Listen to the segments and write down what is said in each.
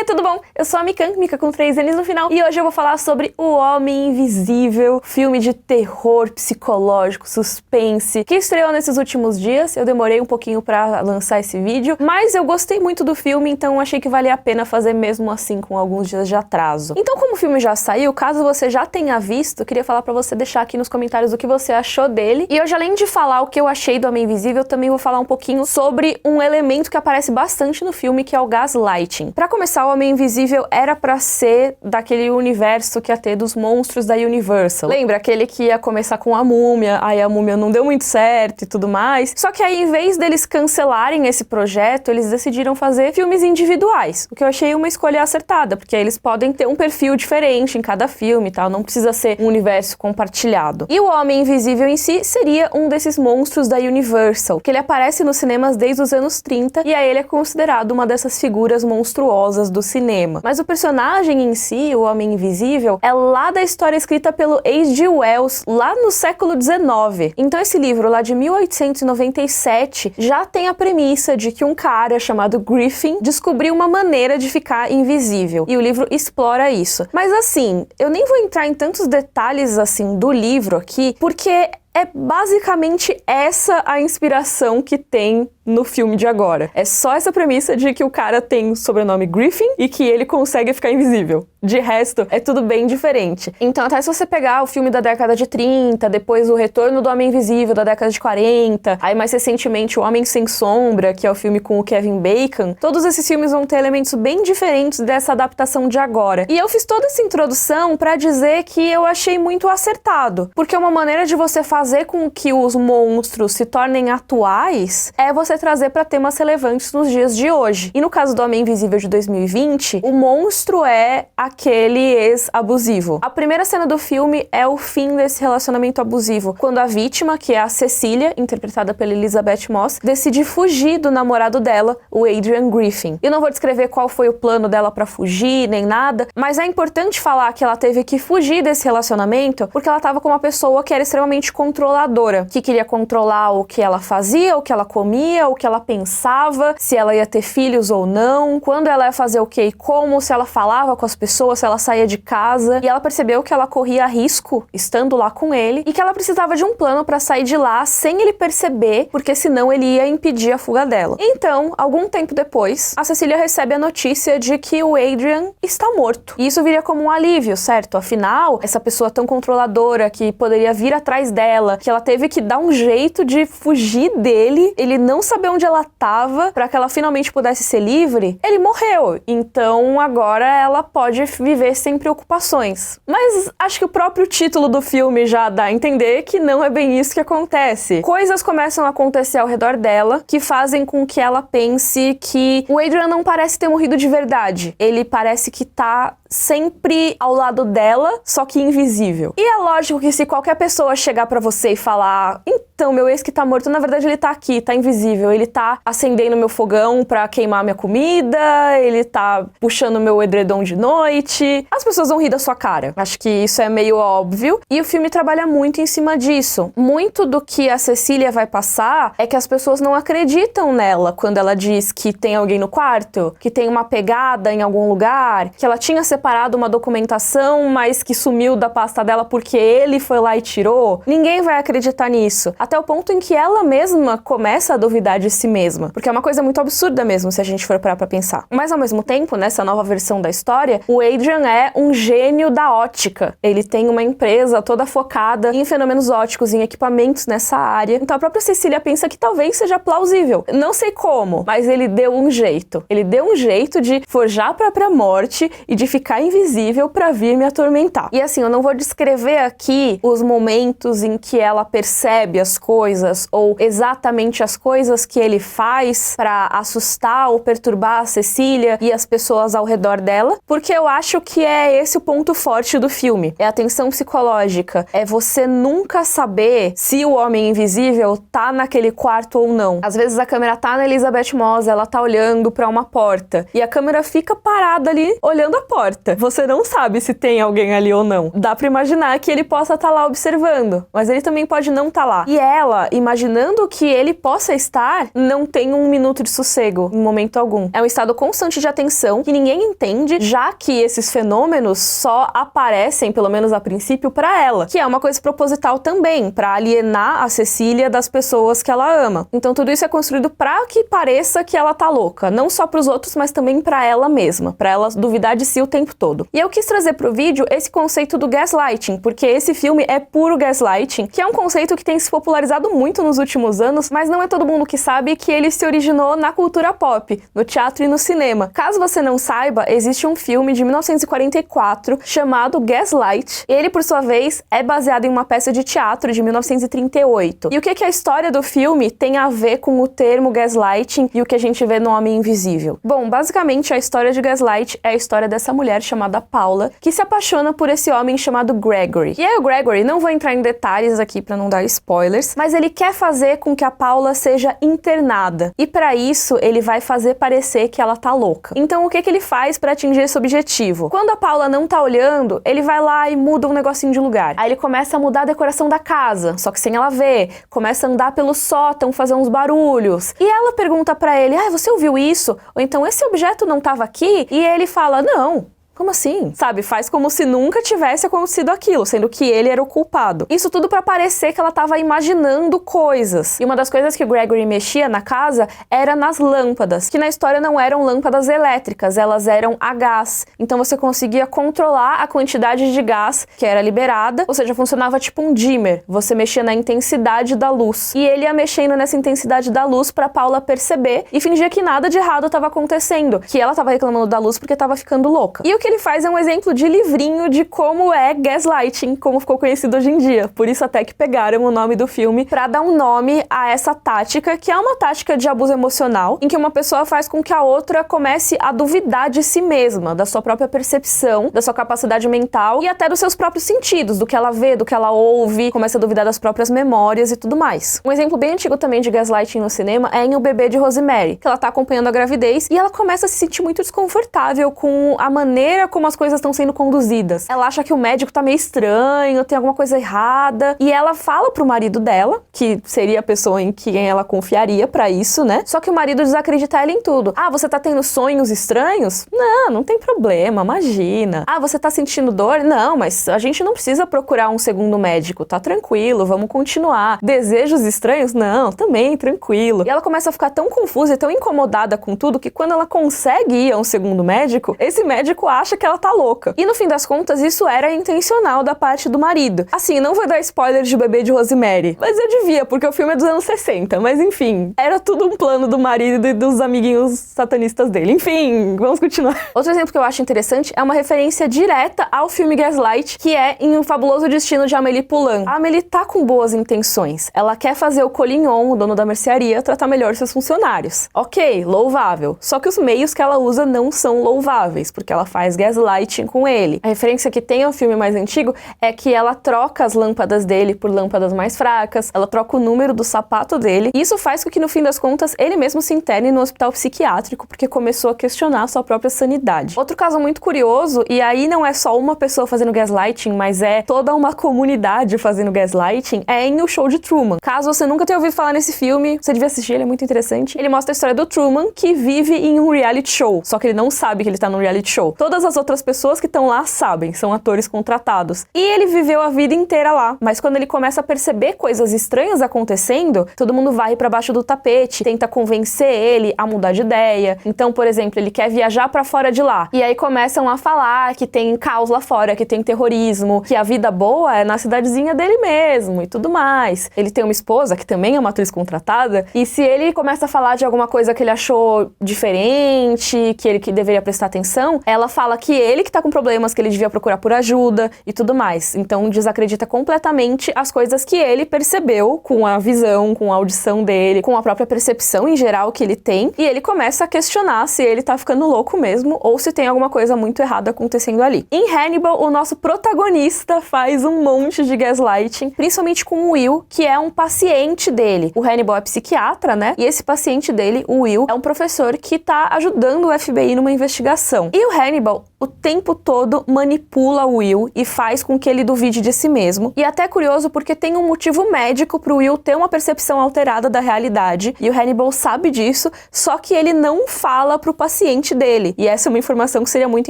Oiê, tudo bom? Eu sou a Mikan, Mika com 3 N's no final, e hoje eu vou falar sobre O Homem Invisível, filme de terror psicológico, suspense, que estreou nesses últimos dias. Eu demorei um pouquinho pra lançar esse vídeo, mas eu gostei muito do filme, então achei que valia a pena fazer mesmo assim, com alguns dias de atraso. Então, como o filme já saiu, caso você já tenha visto, eu queria falar pra você deixar aqui nos comentários o que você achou dele. E hoje, além de falar o que eu achei do Homem Invisível, eu também vou falar um pouquinho sobre um elemento que aparece bastante no filme, que é o gaslighting. Pra começar, o Homem Invisível era pra ser daquele universo que ia ter dos monstros da Universal. Lembra? Aquele que ia começar com a múmia, aí a múmia não deu muito certo e tudo mais. Só que aí, em vez deles cancelarem esse projeto, eles decidiram fazer filmes individuais, o que eu achei uma escolha acertada, porque aí eles podem ter um perfil diferente em cada filme e tal, não precisa ser um universo compartilhado. E o Homem Invisível em si seria um desses monstros da Universal, que ele aparece nos cinemas desde os anos 30, e aí ele é considerado uma dessas figuras monstruosas do cinema. Mas o personagem em si, o Homem Invisível, é lá da história escrita pelo H.G. Wells, lá no século XIX. Então esse livro, lá de 1897, já tem a premissa de que um cara chamado Griffin descobriu uma maneira de ficar invisível. E o livro explora isso. Mas assim, eu nem vou entrar em tantos detalhes assim do livro aqui, porque é basicamente essa a inspiração que tem no filme de agora. É só essa premissa de que o cara tem o sobrenome Griffin e que ele consegue ficar invisível. De resto, é tudo bem diferente. Então, até se você pegar o filme da década de 30, depois o Retorno do Homem Invisível da década de 40, aí mais recentemente O Homem Sem Sombra, que é o filme com o Kevin Bacon, todos esses filmes vão ter elementos bem diferentes dessa adaptação de agora. E eu fiz toda essa introdução pra dizer que eu achei muito acertado, porque uma maneira de você fazer com que os monstros se tornem atuais é você trazer para temas relevantes nos dias de hoje. E no caso do Homem Invisível de 2020, o monstro é aquele ex-abusivo. A primeira cena do filme é o fim desse relacionamento abusivo, quando a vítima, que é a Cecília, interpretada pela Elizabeth Moss, decide fugir do namorado dela, o Adrian Griffin. Eu não vou descrever qual foi o plano dela para fugir, nem nada, mas é importante falar que ela teve que fugir desse relacionamento porque ela estava com uma pessoa que era extremamente controladora, que queria controlar o que ela fazia, o que ela comia, o que ela pensava, se ela ia ter filhos ou não, quando ela ia fazer o que e como, se ela falava com as pessoas, se ela saía de casa. E ela percebeu que ela corria risco estando lá com ele e que ela precisava de um plano para sair de lá sem ele perceber, porque senão ele ia impedir a fuga dela. Então, algum tempo depois, a Cecília recebe a notícia de que o Adrian está morto. E isso viria como um alívio, certo? Afinal, essa pessoa tão controladora que poderia vir atrás dela, que ela teve que dar um jeito de fugir dele, ele não saber onde ela tava para que ela finalmente pudesse ser livre, ele morreu. Então agora ela pode viver sem preocupações. Mas acho que o próprio título do filme já dá a entender que não é bem isso que acontece. Coisas começam a acontecer ao redor dela que fazem com que ela pense que o Adrian não parece ter morrido de verdade. Ele parece que tá sempre ao lado dela, só que invisível. E é lógico que se qualquer pessoa chegar pra você e falar: então, meu ex que tá morto, na verdade ele tá aqui, tá invisível, ele tá acendendo meu fogão pra queimar minha comida, ele tá puxando meu edredom de noite, as pessoas vão rir da sua cara. Acho que isso é meio óbvio. E o filme trabalha muito em cima disso. Muito do que a Cecília vai passar é que as pessoas não acreditam nela quando ela diz que tem alguém no quarto, que tem uma pegada em algum lugar, que ela tinha separado uma documentação, mas que sumiu da pasta dela porque ele foi lá e tirou. Ninguém vai acreditar nisso. Até o ponto em que ela mesma começa a duvidar de si mesma. Porque é uma coisa muito absurda mesmo, se a gente for parar pra pensar. Mas ao mesmo tempo, nessa nova versão da história, o Adrian é um gênio da ótica. Ele tem uma empresa toda focada em fenômenos óticos, em equipamentos nessa área. Então a própria Cecília pensa que talvez seja plausível. Não sei como, mas ele deu um jeito. Ele deu um jeito de forjar a própria morte e de ficar invisível pra vir me atormentar. E assim, eu não vou descrever aqui os momentos em que ela percebe as coisas ou exatamente as coisas que ele faz pra assustar ou perturbar a Cecília e as pessoas ao redor dela, porque eu acho que é esse o ponto forte do filme. É a tensão psicológica. É você nunca saber se o Homem Invisível tá naquele quarto ou não. Às vezes a câmera tá na Elizabeth Moss, ela tá olhando pra uma porta e a câmera fica parada ali olhando a porta. porta. Você não sabe se tem alguém ali ou não. Dá pra imaginar que ele possa estar lá observando, mas ele também pode não estar lá. E ela, imaginando que ele possa estar, não tem um minuto de sossego em momento algum. É um estado constante de atenção que ninguém entende, já que esses fenômenos só aparecem, pelo menos a princípio, pra ela, que é uma coisa proposital também, pra alienar a Cecília das pessoas que ela ama. Então tudo isso é construído pra que pareça que ela tá louca, não só pros outros, mas também pra ela mesma, pra ela duvidar de si o tempo todo. E eu quis trazer pro vídeo esse conceito do gaslighting, porque esse filme é puro gaslighting, que é um conceito que tem se popularizado muito nos últimos anos, mas não é todo mundo que sabe que ele se originou na cultura pop, no teatro e no cinema. Caso você não saiba, existe um filme de 1944 chamado Gaslight. Ele, por sua vez, é baseado em uma peça de teatro de 1938. E o que a história do filme tem a ver com o termo gaslighting e o que a gente vê no Homem Invisível? Bom, basicamente a história de Gaslight é a história dessa mulher chamada Paula, que se apaixona por esse homem chamado Gregory. E aí o Gregory, não vou entrar em detalhes aqui pra não dar spoilers, mas ele quer fazer com que a Paula seja internada. E pra isso, ele vai fazer parecer que ela tá louca. Então o que ele faz pra atingir esse objetivo? Quando a Paula não tá olhando, ele vai lá e muda um negocinho de lugar. Aí ele começa a mudar a decoração da casa, só que sem ela ver. Começa a andar pelo sótão, fazer uns barulhos. E ela pergunta pra ele, você ouviu isso? Ou então, esse objeto não tava aqui? E ele fala, não. Como assim? Sabe, faz como se nunca tivesse acontecido aquilo, sendo que ele era o culpado. Isso tudo pra parecer que ela tava imaginando coisas. E uma das coisas que o Gregory mexia na casa era nas lâmpadas, que na história não eram lâmpadas elétricas, elas eram a gás. Então você conseguia controlar a quantidade de gás que era liberada, ou seja, funcionava tipo um dimmer. Você mexia na intensidade da luz. E ele ia mexendo nessa intensidade da luz pra Paula perceber e fingir que nada de errado tava acontecendo, que ela tava reclamando da luz porque tava ficando louca. E o que ele faz é um exemplo de livrinho de como é gaslighting, como ficou conhecido hoje em dia. Por isso até que pegaram o nome do filme pra dar um nome a essa tática, que é uma tática de abuso emocional, em que uma pessoa faz com que a outra comece a duvidar de si mesma, da sua própria percepção, da sua capacidade mental e até dos seus próprios sentidos, do que ela vê, do que ela ouve, começa a duvidar das próprias memórias e tudo mais. Um exemplo bem antigo também de gaslighting no cinema é em O Bebê de Rosemary, que ela tá acompanhando a gravidez e ela começa a se sentir muito desconfortável com a maneira como as coisas estão sendo conduzidas. Ela acha que o médico tá meio estranho, tem alguma coisa errada, e ela fala pro marido dela, que seria a pessoa em quem ela confiaria pra isso, né? Só que o marido desacredita ela em tudo. Você tá tendo sonhos estranhos? Não tem problema, imagina. Você tá sentindo dor? Não, mas a gente não precisa procurar um segundo médico, tá tranquilo, vamos continuar. Desejos estranhos? Não, também tranquilo. E ela começa a ficar tão confusa e tão incomodada com tudo que quando ela consegue ir a um segundo médico, esse médico acha que ela tá louca. E no fim das contas, isso era intencional da parte do marido. Assim, não vou dar spoiler de O Bebê de Rosemary, mas eu devia, porque o filme é dos anos 60, mas enfim, era tudo um plano do marido e dos amiguinhos satanistas dele. Enfim, vamos continuar. Outro exemplo que eu acho interessante é uma referência direta ao filme Gaslight, que é em O Fabuloso Destino de Amélie Poulain. A Amélie tá com boas intenções. Ela quer fazer o Collignon, o dono da mercearia, tratar melhor seus funcionários. Ok, louvável. Só que os meios que ela usa não são louváveis, porque ela faz gaslighting com ele. A referência que tem ao filme mais antigo é que ela troca as lâmpadas dele por lâmpadas mais fracas, ela troca o número do sapato dele, e isso faz com que, no fim das contas, ele mesmo se interne no hospital psiquiátrico, porque começou a questionar a sua própria sanidade. Outro caso muito curioso, e aí não é só uma pessoa fazendo gaslighting, mas é toda uma comunidade fazendo gaslighting, é em O Show de Truman. Caso você nunca tenha ouvido falar nesse filme, você devia assistir, ele é muito interessante. Ele mostra a história do Truman, que vive em um reality show, só que ele não sabe que ele tá num reality show. Todas as outras pessoas que estão lá sabem, são atores contratados. E ele viveu a vida inteira lá, mas quando ele começa a perceber coisas estranhas acontecendo, todo mundo vai pra baixo do tapete, tenta convencer ele a mudar de ideia. Então, por exemplo, ele quer viajar pra fora de lá. E aí começam a falar que tem caos lá fora, que tem terrorismo, que a vida boa é na cidadezinha dele mesmo e tudo mais. Ele tem uma esposa, que também é uma atriz contratada, e se ele começa a falar de alguma coisa que ele achou diferente, que ele que deveria prestar atenção, ela fala que ele que tá com problemas, que ele devia procurar por ajuda e tudo mais. Então desacredita completamente as coisas que ele percebeu com a visão, com a audição dele, com a própria percepção em geral que ele tem, e ele começa a questionar se ele tá ficando louco mesmo ou se tem alguma coisa muito errada acontecendo ali. Em Hannibal, o nosso protagonista faz um monte de gaslighting, principalmente com o Will, que é um paciente dele. O Hannibal é psiquiatra, né? E esse paciente dele, o Will, é um professor que tá ajudando o FBI numa investigação. E o Hannibal, o tempo todo manipula o Will e faz com que ele duvide de si mesmo. E até curioso porque tem um motivo médico pro Will ter uma percepção alterada da realidade, e o Hannibal sabe disso, só que ele não fala pro paciente dele. E essa é uma informação que seria muito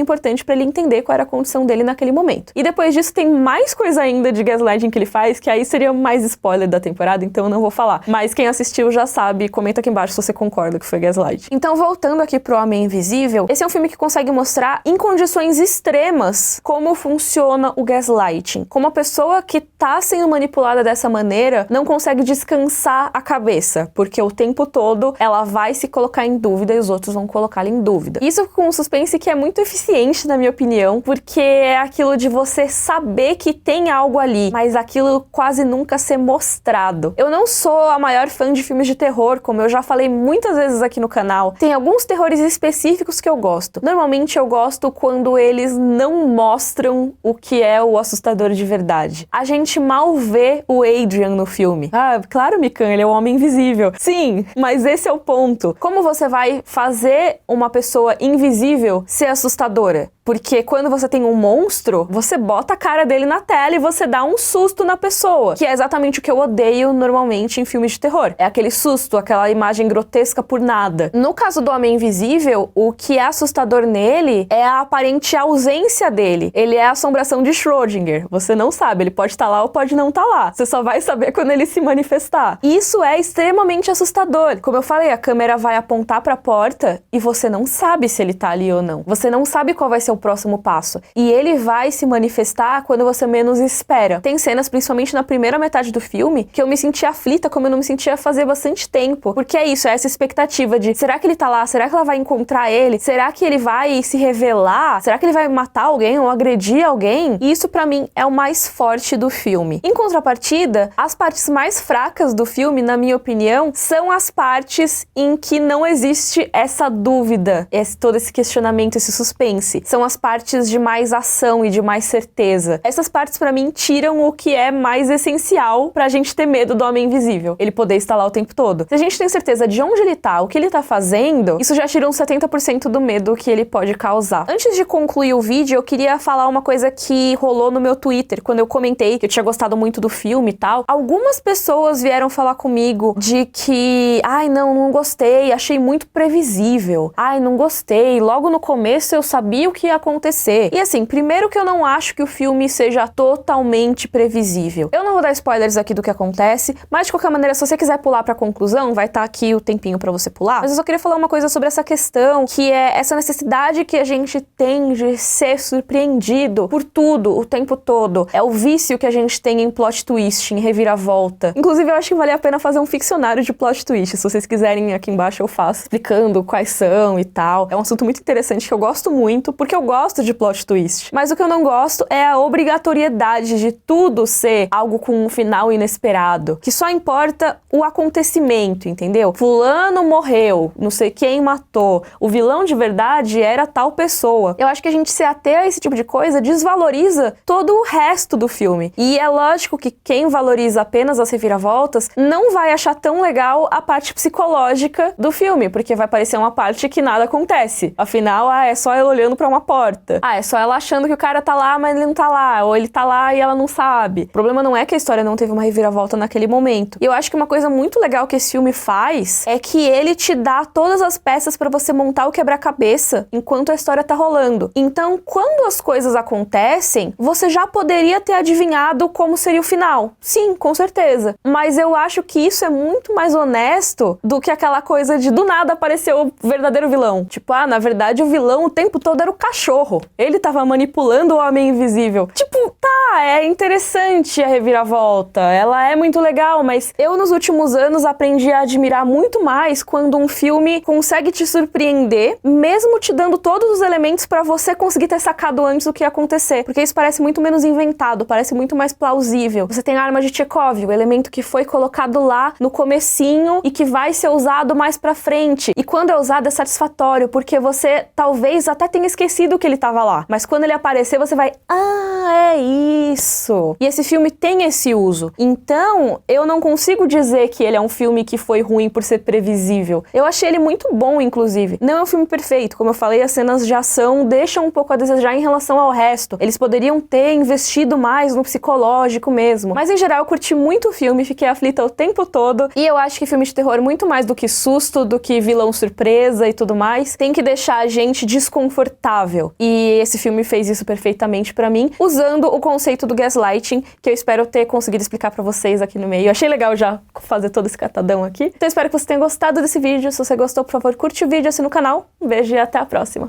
importante pra ele entender qual era a condição dele naquele momento. E depois disso tem mais coisa ainda de gaslighting que ele faz, que aí seria mais spoiler da temporada, então eu não vou falar. Mas quem assistiu já sabe, comenta aqui embaixo se você concorda que foi gaslighting. Então, voltando aqui pro Homem Invisível, esse é um filme que consegue mostrar em condições extremas como funciona o gaslighting. Como a pessoa que tá sendo manipulada dessa maneira não consegue descansar a cabeça, porque o tempo todo ela vai se colocar em dúvida e os outros vão colocá-la em dúvida. Isso com um suspense que é muito eficiente, na minha opinião, porque é aquilo de você saber que tem algo ali, mas aquilo quase nunca ser mostrado. Eu não sou a maior fã de filmes de terror, como eu já falei muitas vezes aqui no canal. Tem alguns terrores específicos que eu gosto. Normalmente eu gosto quando eles não mostram o que é o assustador de verdade. A gente mal vê o Adrian no filme. Ah, claro, Mikan, ele é o homem invisível. Sim, mas esse é o ponto. Como você vai fazer uma pessoa invisível ser assustadora? Porque quando você tem um monstro, você bota a cara dele na tela e você dá um susto na pessoa. Que é exatamente o que eu odeio normalmente em filmes de terror. É aquele susto, aquela imagem grotesca por nada. No caso do Homem Invisível, o que é assustador nele é a aparente ausência dele. Ele é a assombração de Schrödinger. Você não sabe, ele pode estar lá ou pode não estar lá. Você só vai saber quando ele se manifestar. Isso é extremamente assustador. Como eu falei, a câmera vai apontar pra porta e você não sabe se ele tá ali ou não. Você não sabe qual vai ser o próximo passo. E ele vai se manifestar quando você menos espera. Tem cenas, principalmente na primeira metade do filme, que eu me senti aflita como eu não me sentia fazia bastante tempo. Porque é isso, é essa expectativa de será que ele tá lá? Será que ela vai encontrar ele? Será que ele vai se revelar? Será que ele vai matar alguém ou agredir alguém? E isso pra mim é o mais forte do filme. Em contrapartida, as partes mais fracas do filme, na minha opinião, são as partes em que não existe essa dúvida, todo esse questionamento, esse suspense. São as partes de mais ação e de mais certeza. Essas partes pra mim tiram o que é mais essencial pra gente ter medo do Homem Invisível. Ele poder estar lá o tempo todo. Se a gente tem certeza de onde ele tá, o que ele tá fazendo, isso já tira uns 70% do medo que ele pode causar. Antes de concluir o vídeo, eu queria falar uma coisa que rolou no meu Twitter, quando eu comentei que eu tinha gostado muito do filme e tal. Algumas pessoas vieram falar comigo de que, ai, não gostei, achei muito previsível. Ai, não gostei, logo no começo eu sabia o que ia acontecer. E assim, primeiro que eu não acho que o filme seja totalmente previsível. Eu não vou dar spoilers aqui do que acontece, mas de qualquer maneira, se você quiser pular pra conclusão, vai estar aqui o tempinho pra você pular. Mas eu só queria falar uma coisa sobre essa questão, que é essa necessidade que a gente tem de ser surpreendido por tudo, o tempo todo. É o vício que a gente tem em plot twist, em reviravolta. Inclusive, eu acho que vale a pena fazer um ficcionário de plot twist. Se vocês quiserem, aqui embaixo eu faço, explicando quais são e tal. É um assunto muito interessante que eu gosto muito, porque eu gosto de plot twist. Mas o que eu não gosto é a obrigatoriedade de tudo ser algo com um final inesperado. Que só importa o acontecimento, entendeu? Fulano morreu, não sei quem matou. O vilão de verdade era tal pessoa. Eu acho que a gente se ater a esse tipo de coisa desvaloriza todo o resto do filme. E é lógico que quem valoriza apenas as reviravoltas não vai achar tão legal a parte psicológica do filme, porque vai parecer uma parte que nada acontece. Afinal, é só ela olhando pra uma porta. É só ela achando que o cara tá lá, mas ele não tá lá. Ou ele tá lá e ela não sabe. O problema não é que a história não teve uma reviravolta naquele momento. E eu acho que uma coisa muito legal que esse filme faz é que ele te dá todas as peças pra você montar o quebra-cabeça enquanto a história tá rolando. Então, quando as coisas acontecem, você já poderia ter adivinhado como seria o final. Sim, com certeza. Mas eu acho que isso é muito mais honesto do que aquela coisa de do nada aparecer o verdadeiro vilão. Tipo, na verdade o vilão o tempo todo era o cachorro. Ele tava manipulando o Homem Invisível. Tipo, é interessante a reviravolta. Ela é muito legal, mas eu nos últimos anos aprendi a admirar muito mais quando um filme consegue te surpreender, mesmo te dando todos os elementos pra você conseguir ter sacado antes do que ia acontecer. Porque isso parece muito menos inventado, parece muito mais plausível. Você tem a arma de Chekhov, o elemento que foi colocado lá no comecinho e que vai ser usado mais pra frente. E quando é usado é satisfatório, porque você talvez até tenha esquecido reconhecido que ele tava lá. Mas quando ele aparecer, você vai, é isso. E esse filme tem esse uso. Então, eu não consigo dizer que ele é um filme que foi ruim por ser previsível. Eu achei ele muito bom, inclusive. Não é um filme perfeito. Como eu falei, as cenas de ação deixam um pouco a desejar em relação ao resto. Eles poderiam ter investido mais no psicológico mesmo. Mas, em geral, eu curti muito o filme, fiquei aflita o tempo todo. E eu acho que filme de terror, muito mais do que susto, do que vilão surpresa e tudo mais, tem que deixar a gente desconfortável. E esse filme fez isso perfeitamente pra mim, usando o conceito do gaslighting, que eu espero ter conseguido explicar pra vocês aqui no meio. Eu achei legal já fazer todo esse catadão aqui. Então eu espero que você tenha gostado desse vídeo. Se você gostou, por favor, curte o vídeo, assina o canal. Um beijo e até a próxima.